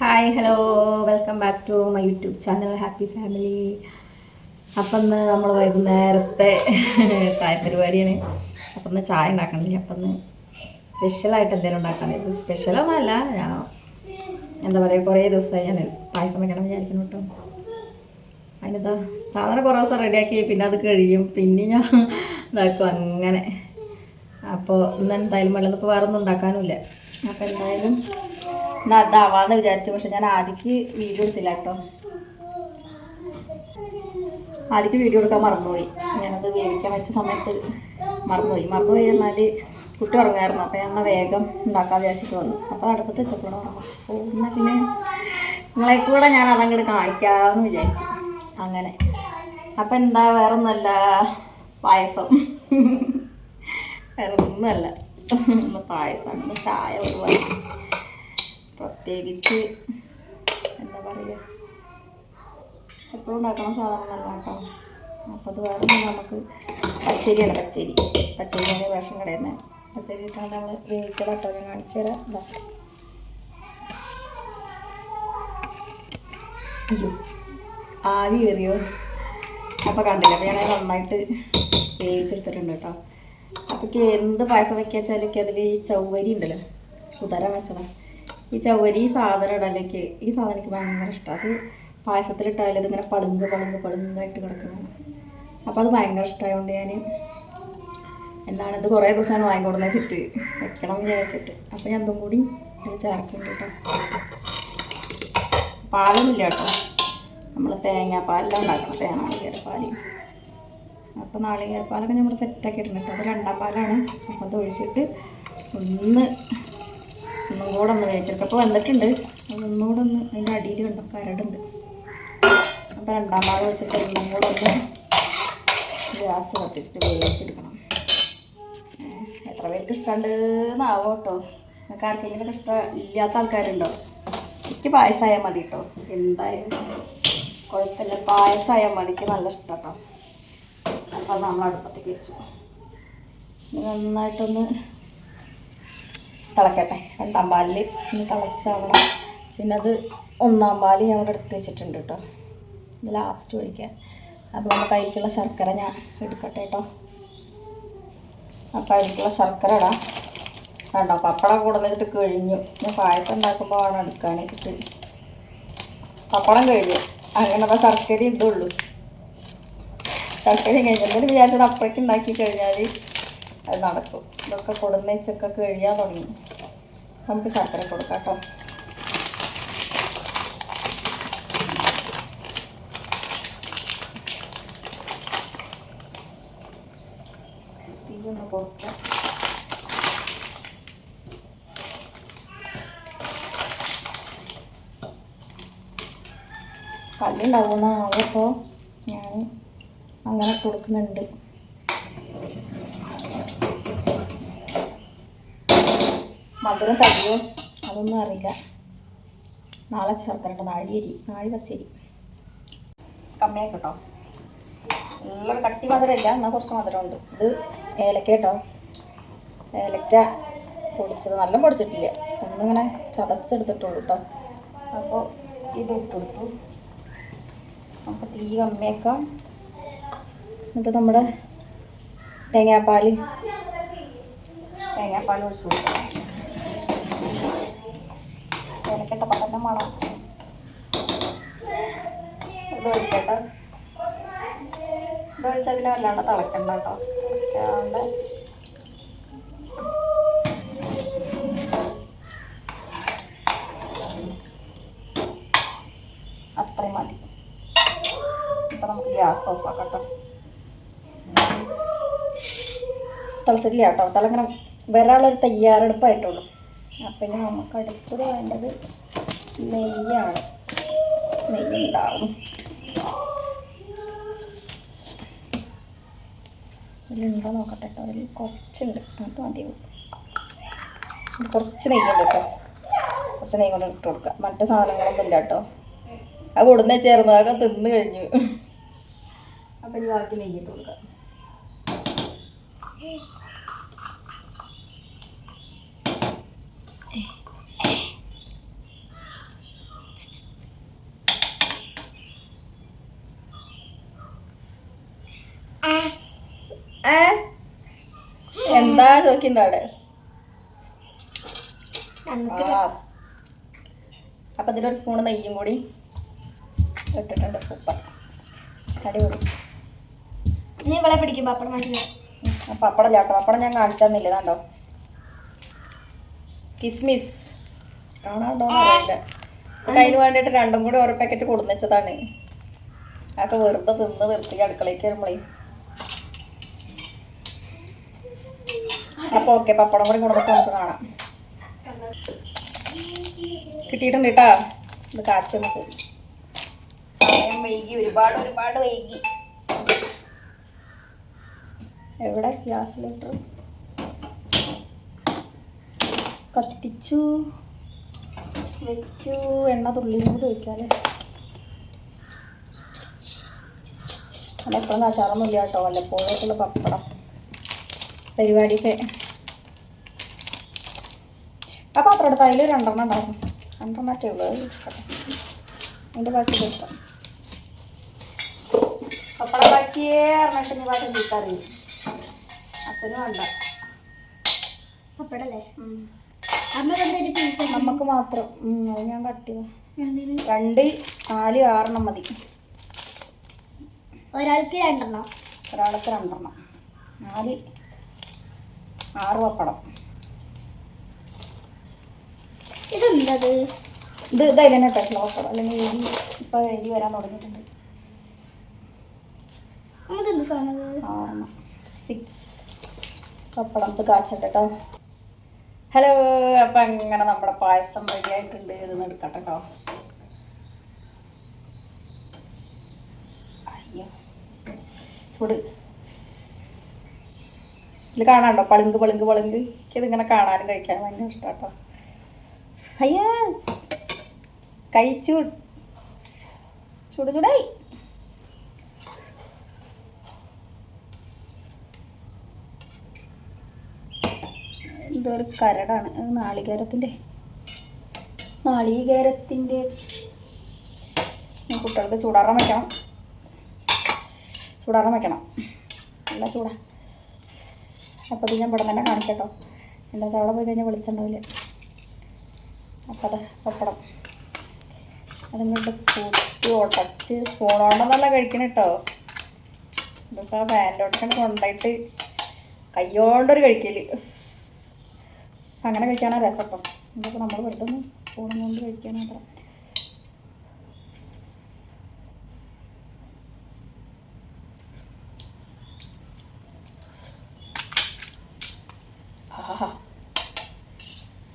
Hi hello welcome back to my YouTube channel happy family. അപ്പം ഇന്ന് നമ്മൾ വൈകുന്നേരത്തെ ചായ പരിപാടിയാണ്. അപ്പം ഇന്ന് ചായ ഉണ്ടാക്കണില്ല. അപ്പം ഇന്ന് സ്പെഷ്യലായിട്ട് എന്തെങ്കിലും ഉണ്ടാക്കാൻ. ഇത് സ്പെഷ്യലൊന്നുമല്ല, ഞാൻ എന്താ പറയുക, കുറേ ദിവസമായി ഞാൻ പായസം വെക്കണം വിചാരിക്കുന്നു കേട്ടോ. അതിനെന്താ സാധനം കുറേ ദിവസം റെഡിയാക്കി, പിന്നെ അത് കഴിയും, പിന്നെ ഞാൻ ഇതാക്കും അങ്ങനെ. അപ്പോൾ ഇന്ന് എന്തായാലും വെള്ളത്തിപ്പോൾ വേറെ ഒന്നും ഉണ്ടാക്കാനുമില്ല. അപ്പോൾ എന്തായാലും എന്നാൽ അതാവാന്ന് വിചാരിച്ചു. പക്ഷെ ഞാൻ ആദ്യക്ക് വീഡിയോ എടുത്തില്ല കേട്ടോ. ആദ്യക്ക് വീഡിയോ എടുക്കാൻ മറന്നുപോയി. ഞാനത് വേവിക്കാൻ വെച്ച സമയത്ത് മറന്നുപോയി എന്നാൽ കുട്ടി ഉറങ്ങായിരുന്നു. അപ്പോൾ ഞാൻ വേഗം ഉണ്ടാക്കാൻ വിചാരിച്ചിട്ട് വന്നു. അപ്പോൾ അടുപ്പത്ത് വെച്ചപ്പോഴാണ് അപ്പോൾ എന്നാൽ പിന്നെ നിങ്ങളെ കൂടെ ഞാൻ അതങ്ങോട്ട് കാണിക്കാമെന്ന് വിചാരിച്ചു അങ്ങനെ. അപ്പം എന്താ വേറൊന്നുമല്ല, പായസം. വേറെ ഒന്നുമല്ല, ഒന്ന് പായസമാണ്. ചായ ഒരുപാട് പ്രത്യേകിച്ച് എന്താ പറയുക, എപ്പോഴും ഉണ്ടാക്കണം സാധനമല്ല കേട്ടോ. അപ്പോൾ അത് വേറെ നമുക്ക് പച്ചരിയാണ്. പച്ചരിയാണ് റേഷൻ കടയിൽ നിന്ന് പച്ചരി ഇട്ടാണ് നമ്മൾ വേവിച്ചത് കേട്ടോ. ഞാൻ കാണിച്ചു തരാം. ഇതാ, അയ്യോ ആവി കയറിയോ? അപ്പോൾ കണ്ടില്ല. അപ്പോൾ ഞാൻ നന്നായിട്ട് വേവിച്ചെടുത്തിട്ടുണ്ട് കേട്ടോ. അപ്പോൾ എന്ത് പായസം വയ്ക്കുക വെച്ചാൽ അതിൽ ഈ ചവ്വരി ഉണ്ടല്ലോ, കുതിരാൻ വെച്ചതാണ്. ഈ ചവ്വരി സാധനം ഇടലേക്ക് ഈ സാധനം എനിക്ക് ഭയങ്കര ഇഷ്ടമാണ്. അത് പായസത്തിലിട്ടാൽ ഇതിങ്ങനെ പളുങ്കായിട്ട് കിടക്കണം. അപ്പോൾ അത് ഭയങ്കര ഇഷ്ടമായതുകൊണ്ട് ഞാൻ എന്താണ് ഇത് കുറേ ദിവസമാണ് വാങ്ങിക്കൊടുന്ന് വെച്ചിട്ട് വെക്കണം വിചാരിച്ചിട്ട്. അപ്പോൾ ഞാൻ എന്തും കൂടി ഇത് ചേർക്കുന്നുണ്ട് കേട്ടോ. പാലൊന്നുമില്ല കേട്ടോ, നമ്മൾ തേങ്ങാപ്പാലെല്ലാം ഉണ്ടാക്കണം, നാളികേരപ്പാൽ. അപ്പോൾ നാളികേരപ്പാലൊക്കെ നമ്മൾ സെറ്റാക്കി ഇട്ടിട്ടുണ്ട് കേട്ടോ. അത് രണ്ടാം പാലാണ്. അപ്പോൾ അത് ഒഴിച്ചിട്ട് ഒന്നും കൂടെ ഒന്ന് വേവിച്ചെടുക്കും. അപ്പോൾ വന്നിട്ടുണ്ട്. അതൊന്നുകൂടെ ഒന്ന് അതിൻ്റെ അടിയിൽ കണ്ടോ കരടുണ്ട്. അപ്പോൾ രണ്ടാം പാൽ വെച്ചിട്ട് ഒന്നും കൂടെ ഒന്ന് ഗ്യാസ് കത്തിച്ചിട്ട് വേവിച്ചെടുക്കണം. എത്ര പേർക്ക് ഇഷ്ടമുണ്ടെന്നാവോ കേട്ടോ. നിങ്ങൾക്ക് ആർക്കെങ്കിലും ഇഷ്ടം ഇല്ലാത്ത ആൾക്കാരുണ്ടോ? എനിക്ക് പായസമായാൽ മതി കേട്ടോ. എന്തായാലും കുഴപ്പമില്ല, പായസമായാൽ മതിക്ക് നല്ല ഇഷ്ടം കേട്ടോ. അപ്പോൾ അത് നമ്മൾ അടുപ്പത്തേക്ക് വെച്ചു. നന്നായിട്ടൊന്ന് തിളക്കട്ടെ. രണ്ടാം പാലിൽ ഒന്ന് തിളച്ചാവണം. പിന്നെ അത് ഒന്നാം പാൽ ഞാൻ ഇവിടെ എടുത്ത് വെച്ചിട്ടുണ്ട് കേട്ടോ. ഇത് ലാസ്റ്റ് ഒഴിക്കാൻ. അപ്പോൾ നമുക്ക് അതിലേക്കുള്ള ശർക്കര ഞാൻ എടുക്കട്ടെ കേട്ടോ. അപ്പോൾ അതിലേക്കുള്ള ശർക്കര ഇടാം കേട്ടോ. പപ്പടം കൂടെ വെച്ചിട്ട് കഴിഞ്ഞു. ഞാൻ പായസം ഉണ്ടാക്കുമ്പോൾ ആണ് എടുക്കാൻ വെച്ചിട്ട് പപ്പടം കഴിഞ്ഞു. അങ്ങനെ അപ്പോൾ ശർക്കര ഇതുള്ളൂ. ശർക്കര കഴിഞ്ഞു. എന്തെങ്കിലും വിചാരിച്ചത് അപ്പോഴേക്ക് ഉണ്ടാക്കി കഴിഞ്ഞാൽ അത് നടക്കും. ഇതൊക്കെ കൊടുന്ന് വെച്ചൊക്കെ കഴിയാൻ തുടങ്ങി. നമുക്ക് ശർക്കര കൊടുക്കാം കേട്ടോ. തീയൊന്ന് കൊടുക്കാം. കല്ലുണ്ടാവുന്ന ആവപ്പോൾ ഞാൻ അങ്ങനെ കൊടുക്കുന്നുണ്ട്. മധുരം തരിയോ അതൊന്നും അറിയില്ല. നാളെ ശർക്കര ഇട്ട് നാഴി പച്ചരി കമ്മിയായി കേട്ടോ. നല്ല കട്ടി മധുരമില്ല, എന്നാൽ കുറച്ച് മധുരമുണ്ട്. ഇത് ഏലക്ക കേട്ടോ. ഏലക്ക പൊടിച്ചത് നല്ല പൊടിച്ചിട്ടില്ല, ഒന്നിങ്ങനെ ചതച്ചെടുത്തിട്ടുള്ളൂ കേട്ടോ. അപ്പോൾ ഇത് ഇട്ടെടുത്തു. നമുക്ക് തീ കമ്മിയാക്കാം. എന്നിട്ട് നമ്മുടെ തേങ്ങാപ്പാൽ ഒഴിച്ചു കൊടുക്കാം. ഏലക്കട്ട പതന്നെ വേണം. ഇത് ഒഴിക്കട്ടെ. ഇത് ഒഴിച്ചാൽ പിന്നെ വല്ലാണ്ട് തിളക്കണ്ട കേട്ടോ. തിളക്കാണ്ട് അത്രയും മതി. ഇപ്പം നമുക്ക് ഗ്യാസ് ഓഫാക്കാം കേട്ടോ. തിളച്ചിട്ടില്ല കേട്ടോ. തിളങ്ങനെ വരാനുള്ളൊരു തയ്യാറെടുപ്പായിട്ടുള്ളൂ. അപ്പം ഇനി നമുക്ക് അടുത്തത് വേണ്ടത് നെയ്യാണ്. നെയ്യുണ്ടാവും. ഇതിലുണ്ടോ നോക്കട്ടെ കേട്ടോ. അതിൽ കുറച്ചുണ്ട്, അത് മതി. കുറച്ച് നെയ്യുണ്ട് കേട്ടോ. കുറച്ച് നെയ്യ് കൊണ്ട് ഇട്ട് കൊടുക്കുക. മറ്റു സാധനങ്ങളൊന്നും ഇല്ല കേട്ടോ. അത് കൊടുന്നേ ചേർന്നു, അതൊക്കെ തിന്ന് കഴിഞ്ഞു. അപ്പം ഇനി ബാക്കി നെയ്യിട്ട് കൊടുക്കുക. എന്താ ചോദിക്കണ്ടോ അവിടെ? അപ്പം ഇതിലൊരു സ്പൂണ് നെയ്യും കൂടി ഇട്ടിട്ടുണ്ട്. സൂപ്പർ, അടിപൊളി. നീ ഇവിടെ പിടിക്കും പപ്പടം മനസ്സിലായി. പപ്പടം ചാട്ടോ, പപ്പടം ഞാൻ കാണിച്ചു തന്നില്ല. ഇതാണ്ടോ കിസ്മിസ്, കാണാണ്ടോന്ന് അറിയില്ല. അതിന് വേണ്ടിയിട്ട് രണ്ടും കൂടി ഓരോ പാക്കറ്റ് കൊടുന്നുവെച്ചതാണ്. അതൊക്കെ വെറുതെ തിന്ന് നിർത്തി അടുക്കളയ്ക്ക് വരുമ്പോഴേ. അപ്പോൾ ഓക്കെ, പപ്പടം കൂടി കൊടുത്തിട്ട് നമുക്ക് കാണാം. കിട്ടിയിട്ടുണ്ട് കേട്ടോ. ഇത് കാച്ച നമുക്ക് സമയം വൈകി, ഒരുപാട് വൈകി. എവിടെ ഗ്യാസ് ലിറ്റർ കത്തിച്ചു വെച്ചു. എണ്ണ തുള്ളിയും കൂടി ഒഴിക്കാല്ലേ. അല്ല എപ്പോഴും അച്ചാറൊന്നും ഇല്ല കേട്ടോ, വല്ലപ്പോഴൊക്കെയുള്ള പപ്പടം പരിപാടിയൊക്കെ. ആ പാത്രം എടുത്ത് അതിൽ 2 ഉണ്ടായിരുന്നു. 2 ഉള്ളൂ. അതിൻ്റെ പൈസ കിട്ടും. പപ്പടം കാച്ചിയേ പറഞ്ഞിട്ട് നീ പാത്രം കിട്ടാറില്ല. അച്ഛനും വേണ്ട പപ്പടല്ലേ? നമുക്ക് മാത്രം. അത് ഞാൻ കട്ട് ചെയ്ത 2, 4, 6 മതി. ഒരാൾക്ക് 2. ഒരാൾക്ക് 2, 4, 6 പപ്പടം. ഇതെന്തത്? ഇത് അതിനെ ഇട്ടിട്ടുള്ള പപ്പടം. അല്ലെങ്കിൽ ഇപ്പോൾ എരി വരാൻ തുടങ്ങിയിട്ടുണ്ട്. 6 പപ്പടം ഇത് കാച്ചട്ടെ കേട്ടോ. ഹലോ, അപ്പം അങ്ങനെ നമ്മുടെ പായസം റെഡി ആയിട്ടുണ്ട്. ഇതൊന്ന് എടുക്കട്ടെ കേട്ടോ. അയ്യോ ചൂട്. ഇതിൽ കാണാണ്ടോ പളുങ്ക് പളുങ്ക് പളുങ്ക്. എനിക്കിതിങ്ങനെ കാണാനും കഴിക്കാനും ഭയങ്കര ഇഷ്ടം കേട്ടോ. അയ്യാ കഴിച്ചു. ചൂട് ചൂടായി. ഇതൊരു കരടാണ്. നാളികേരത്തിൻ്റെ കുട്ടികൾക്ക് ചൂടാറാൻ വെക്കണം. നല്ല ചൂടാ. അപ്പോൾ ഇത് ഞാൻ ഇവിടെ തന്നെ കാണിക്കട്ടോ. എന്താ വെച്ചാൽ അവിടെ പോയി കഴിഞ്ഞാൽ വെളിച്ചുണ്ടാവില്ല. അപ്പോൾ അതാ പപ്പടം അതിങ്ങോട്ട് കൂട്ടി ഉടച്ച് സ്പൂണോണ്ടെന്നല്ല കഴിക്കണം കേട്ടോ. ഇതിപ്പോൾ പാൻറ്റോട്ടൊക്കെ കൊണ്ടായിട്ട് കയ്യോണ്ടൊരു കഴിക്കല്. അങ്ങനെ കഴിക്കാനാണ് രസം കേട്ടോ. ഇതിപ്പോൾ നമ്മൾ വെറുതെ സ്പൂണും കൊണ്ട് കഴിക്കാനാത്ര. ആഹാ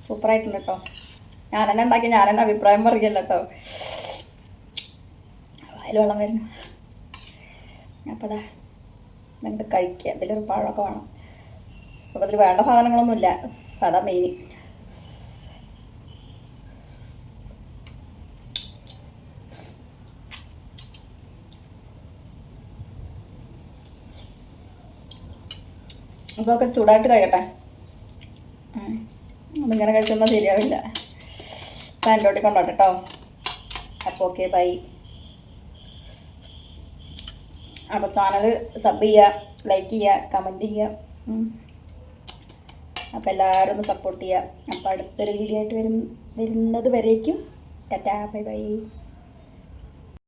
സൂപ്പറായിട്ടുണ്ട് കേട്ടോ. ഞാൻ തന്നെ ഉണ്ടാക്കി, ഞാൻ തന്നെ അഭിപ്രായം പറയല്ല കേട്ടോ. അതിൽ വെള്ളം വരുന്നു. അപ്പോൾ അതാ എന്നിട്ട് കഴിക്കുക. ഇതിലൊരു പഴമൊക്കെ വേണം. അപ്പോൾ അതിൽ വേണ്ട സാധനങ്ങളൊന്നുമില്ല. അതാ മെയിൻ. അപ്പോൾ ഒക്കെ ചൂടായിട്ട് കഴിക്കട്ടെ. അതിങ്ങനെ കഴിച്ചൊന്നും ശരിയാവില്ല. പാൻറ്റോട്ടി കൊണ്ടോട്ടെ കേട്ടോ. അപ്പോൾ ഓക്കെ ബൈ. അപ്പോൾ ചാനൽ സബ് ചെയ്യുക, ലൈക്ക് ചെയ്യുക, കമൻറ്റ് ചെയ്യുക. അപ്പോൾ എല്ലാവരും ഒന്ന് സപ്പോർട്ട് ചെയ്യുക. അപ്പോൾ അടുത്തൊരു വീഡിയോ ആയിട്ട് വരുന്നത് വരേക്കും ടാറ്റാ ബൈ ബൈ.